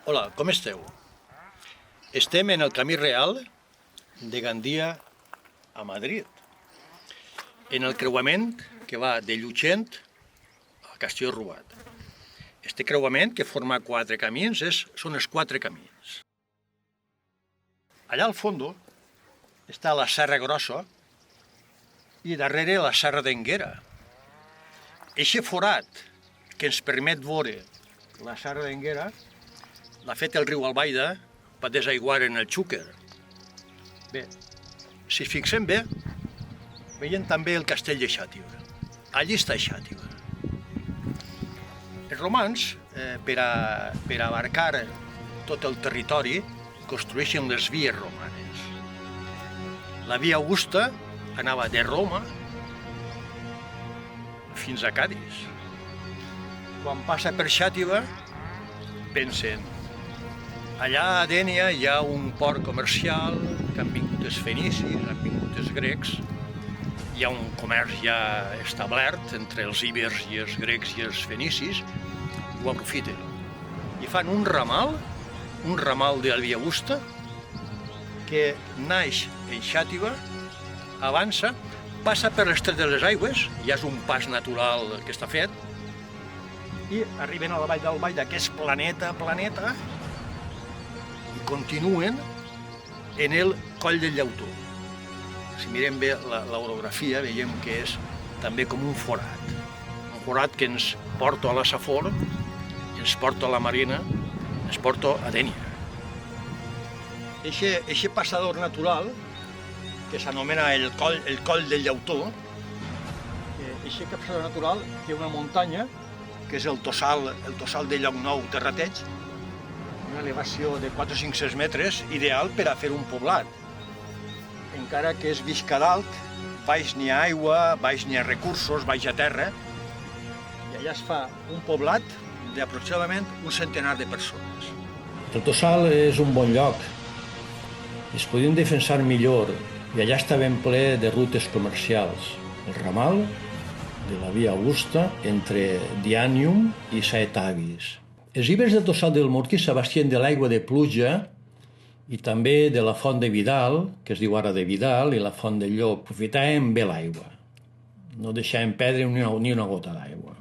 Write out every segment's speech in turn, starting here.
Hola, com esteu? Estem en el camí real de Gandia a Madrid, en el creuament que va de Llutxent a Castelló-Rubat. Este creuament, que forma 4 camins, són els 4 camins. Allà al fons està la Serra Grossa i darrere la Serra d'Énguera. Eixe forat que ens permet veure la Serra d'Énguera l'ha fet el riu Albaida per desaiguar en el Xúquer. Bé, si fixem bé, veiem també el castell de Xàtiva. Allí està Xàtiva. Els romans, per abarcar tot el territori, construeixen les vies romanes. La via Augusta anava de Roma fins a Cadis. Quan passa per Xàtiva, pensen, allà a Dénia hi ha un port comercial, que han vingut els fenicis, han vingut els grecs, hi ha un comerç ja establert entre els ibers i els grecs i els fenicis, i ho aprofiten. I fan un ramal de la Via Augusta, que naix en Xàtiva, avança, passa per l'Estret de les Aigües, ja és un pas natural que està fet, i arriben a la vall d'Albaida, que és planeta, i continuen en el Coll del Llautó. Si mirem bé l'orografia, veiem que és també com un forat que ens porta a la Safor, ens porta a la Marina, ens porta a Dénia. Eixe passador natural, que s'anomena el Coll del Llautó, eixe passador natural té una muntanya, que és el tossal de Llocnou Terrateig, una elevació de 4 o 500 metres, ideal per a fer un poblat. Encara que és visca dalt, baix n'hi ha aigua, baix n'hi ha recursos, baix a terra, i allà es fa un poblat d'aproximadament un centenar de persones. El tossal és un bon lloc. Es podien defensar millor, i allà està ben ple de rutes comercials. El ramal de la Via Augusta entre Diànium i Saetavis. Els ibers del tossal del Morquí s'abastien de l'aigua de pluja i també de la font de Vidal, que es diu ara de Vidal, i la font del Llop. Aprofitaven bé l'aigua. No deixaven perdre ni una gota d'aigua.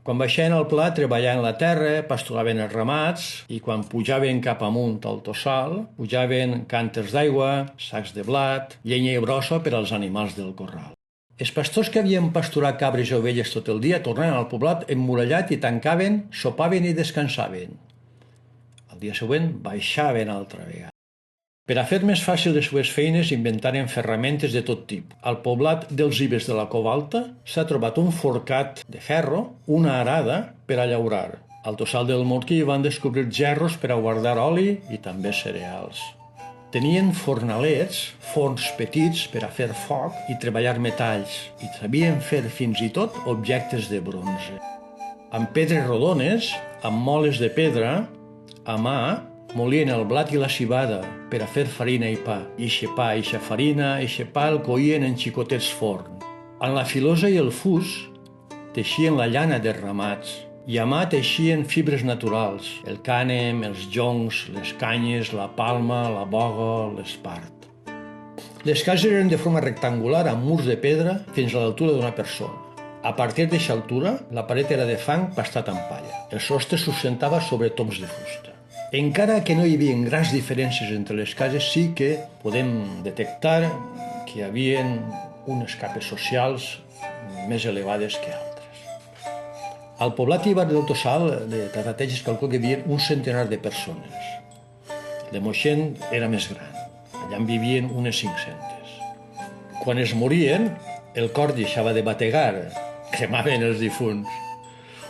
Quan baixaven al pla, treballaven la terra, pasturaven els ramats, i quan pujaven cap amunt al tossal, pujaven cànters d'aigua, sacs de blat, llenya i brossa per als animals del corral. Els pastors que havien pasturat cabres i ovelles tot el dia tornaven al poblat emmurallat i tancaven, sopaven i descansaven. El dia següent baixaven altra vegada. Per a fer més fàcil les seves feines inventaren ferramentes de tot tipus. Al poblat dels ibers de la Cova Alta s'ha trobat un forcat de ferro, una arada per a llaurar. Al tossal del Morquí van descobrir gerros per a guardar oli i també cereals. Tenien fornalets, forns petits per a fer foc i treballar metalls, i sabien fer fins i tot objectes de bronze. Amb pedres rodones, amb moles de pedra, a mà, molien el blat i la civada per a fer farina i pa. Eixe pa, eixa farina, eixe pa el coïen en xicotets forns. En la filosa i el fus teixien la llana dels ramats, i a mà teixien fibres naturals, el cànem, els joncs, les canyes, la palma, la boga, l'espart. Les cases eren de forma rectangular amb murs de pedra fins a l'altura d'una persona. A partir d'aquesta altura, la paret era de fang pastat amb palla. El sostre sustentava sobre toms de fusta. Encara que no hi havia grans diferències entre les cases, sí que podem detectar que hi havia unes capes socials més elevades que altres. Al poblat ibar del tossal de Terrateig es calcula que hi havia un centenar de persones. El de Moixent era més gran. Allà en vivien unes 500. Quan es morien, el cor deixava de bategar, cremaven els difunts.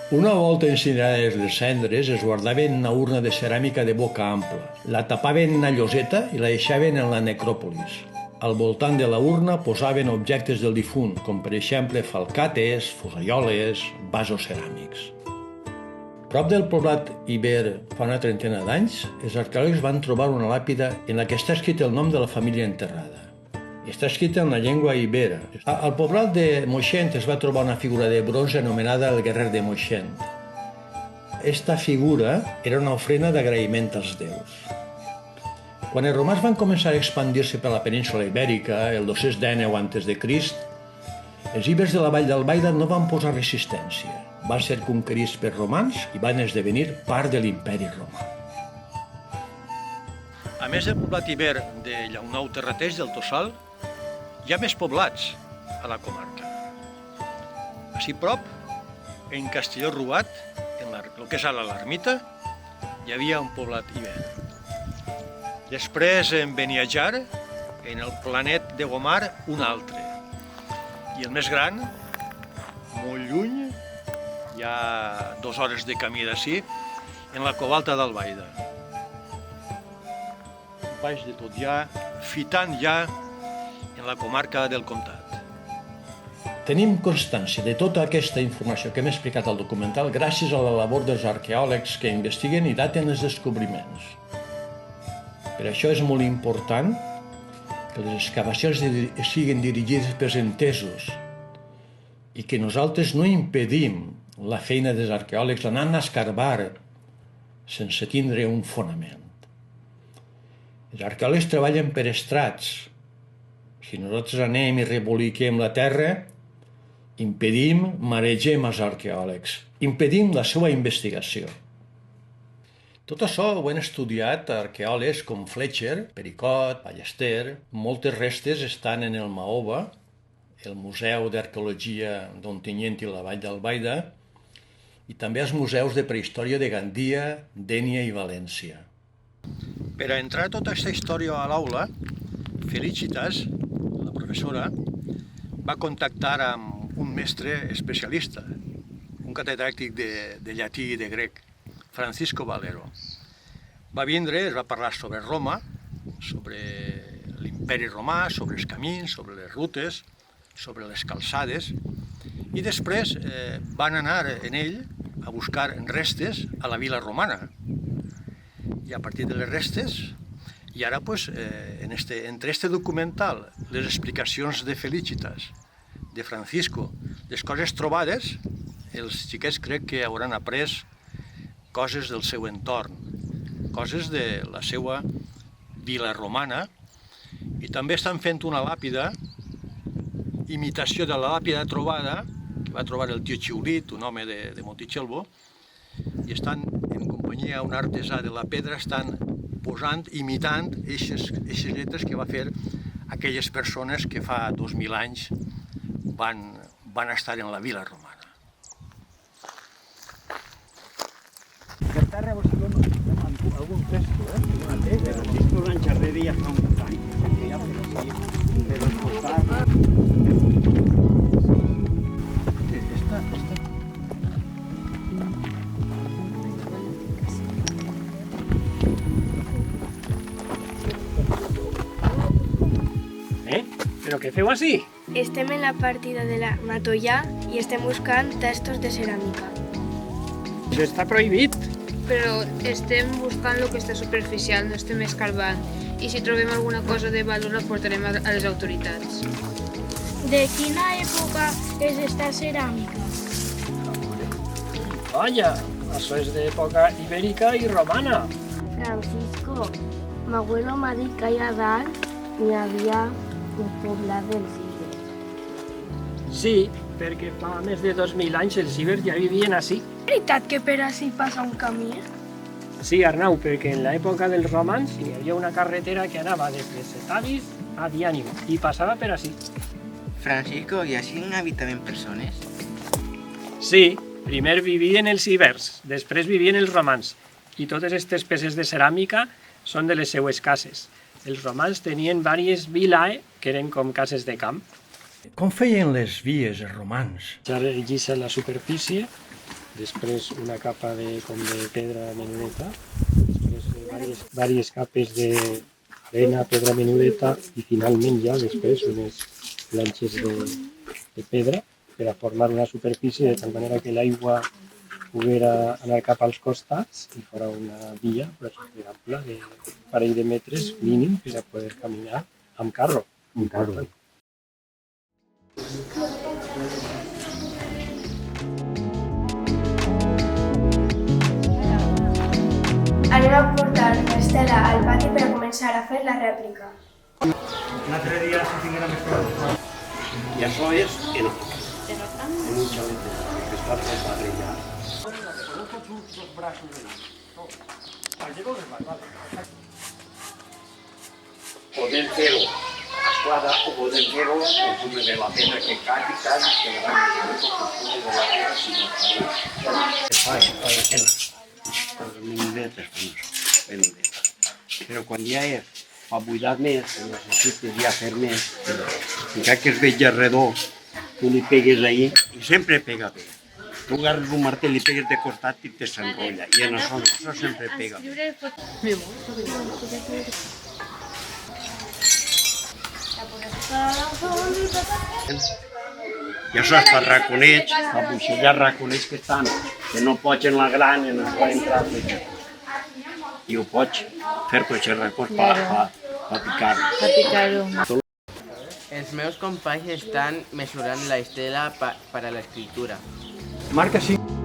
Una volta incinerades les cendres, es guardaven en una urna de ceràmica de boca ampla. La tapaven en una lloseta i la deixaven en la necròpolis. Al voltant de la urna posaven objectes del difunt, com per exemple falcates, fusaioles, vasos ceràmics. Prop del poblat Iber fa una trentena d'anys, els arqueòlegs van trobar una làpida en la que està escrit el nom de la família enterrada. Està escrita en la llengua ibera. Al poblat de Moixent es va trobar una figura de bronze anomenada el Guerrer de Moixent. Esta figura era una ofrena d'agraïment als déus. Quan els romans van començar a expandir-se per la península ibèrica, el 219 a.C., els ibers de la vall d'Albaida no van posar resistència. Van ser conquerits per romans i van esdevenir part de l'imperi romà. A més del poblat iber de Llaunau Terrateig del Tossal, hi ha més poblats a la comarca. Així prop, en Castelló-Rubat, en el que és ara l'Ermita, hi havia un poblat iber. Després, en Beniatjar, en el Planet de Gomar, un altre. I el més gran, molt lluny, hi ha 2 hores de camí d'ací, en la Covalta d'Albaida. Baix de tot ja, fitant ja en la comarca del Comtat. Tenim constància de tota aquesta informació que hem explicat al documental gràcies a la labor dels arqueòlegs que investiguen i daten els descobriments. Per això és molt important que les excavacions siguin dirigides pels entesos i que nosaltres no impedim la feina dels arqueòlegs anant a escarbar sense tindre un fonament. Els arqueòlegs treballen per estrats. Si nosaltres anem i reboliquem la terra, impedim, maregem els arqueòlegs, impedim la seva investigació. Tot això ho han estudiat arqueòlegs com Fletcher, Pericot, Ballester. Moltes restes estan en el Maova, el Museu d'Arqueologia d'Ontinyent i la Vall d'Albaida, i també als museus de prehistòria de Gandia, Dénia i València. Per a entrar tota aquesta història a l'aula, Felicitas, la professora, va contactar amb un mestre especialista, un catedràtic de llatí i de grec, Francisco Valero. Va vindre, es va parlar sobre Roma, sobre l'imperi romà, sobre els camins, sobre les rutes, sobre les calçades, i després van anar en ell a buscar restes a la vila romana. I a partir de les restes, i ara entre este documental, les explicacions de Felicitas, de Francisco, les coses trobades, els xiquets crec que hauran après coses del seu entorn, coses de la seva vila romana, i també estan fent una làpida, imitació de la làpida trobada, que va trobar el tio Xiulit, un home de Montitxelvo, i estan en companyia un artesà de la pedra, estan posant, imitant aquestes lletres que va fer aquelles persones que fa 2000 anys van estar en la vila romana. Per terra vos dono algun testo, una pedra. Esto en xarreria fa un any, ja però sí, però escoltar... Però què feu així? Estem en la partida de la Matollà i estem buscant testos de ceràmica. Això està prohibit. Però estem buscant el que està superficial, no estem escarbant. I si trobem alguna cosa de valor la portarem a les autoritats. De quina època és esta ceràmica? Vaja, això és d'època ibèrica i romana. Francisco, mi abuelo m'ha dit que allà dalt hi havia un poblat dels ibers. Sí, perquè fa més de 2000 anys els ibers ja vivien així. És veritat que per ací passa un camí? Sí, Arnau, perquè en l'època dels romans hi havia una carretera que anava des de Setavis a Diànigo i passava per així. Francisco, i així n'habitaven persones? Sí, primer vivien els ibers, després vivien els romans i totes aquestes peces de ceràmica són de les seues cases. Els romans tenien diverses vilae que eren com cases de camp. Com feien les vies els romans? Ja lliça la superfície, després una capa de pedra menudeta, després diverses capes d'arena, pedra menudeta i finalment ja després unes planxes de pedra per a formar una superfície de tal manera que l'aigua poguera anar cap als costats i fora una via ampla de un parell de metres mínim per a poder caminar amb carro. Un carro. Anem a portar l'estela al pati per a començar a fer la rèplica. Un altre dia, si tinguera més coses. I això és en un xalet que està tot barrejat. Podem fer-ho a esquadra o podem fer-ho al punt de la pena que calli, que la van a fer al punt de la pena si no fa. Les menudetes fan això, menudetes. Però quan ja fa buidat més, que necessites ja fer més, encara que es veja redó, tu li pegues ahí i sempre pega bé. Tu agarres un martell i pegues de costat i te s'enrotlla. I en això no, això sempre pega bé. I això és per raconets, per buixellar raconets que estan, que no pots en la gran i no es poden entrar. I ho pots fer aquests racons per picar-ho. Els meus companys estan mesurant la estela per a l'escriptura. Marca 5.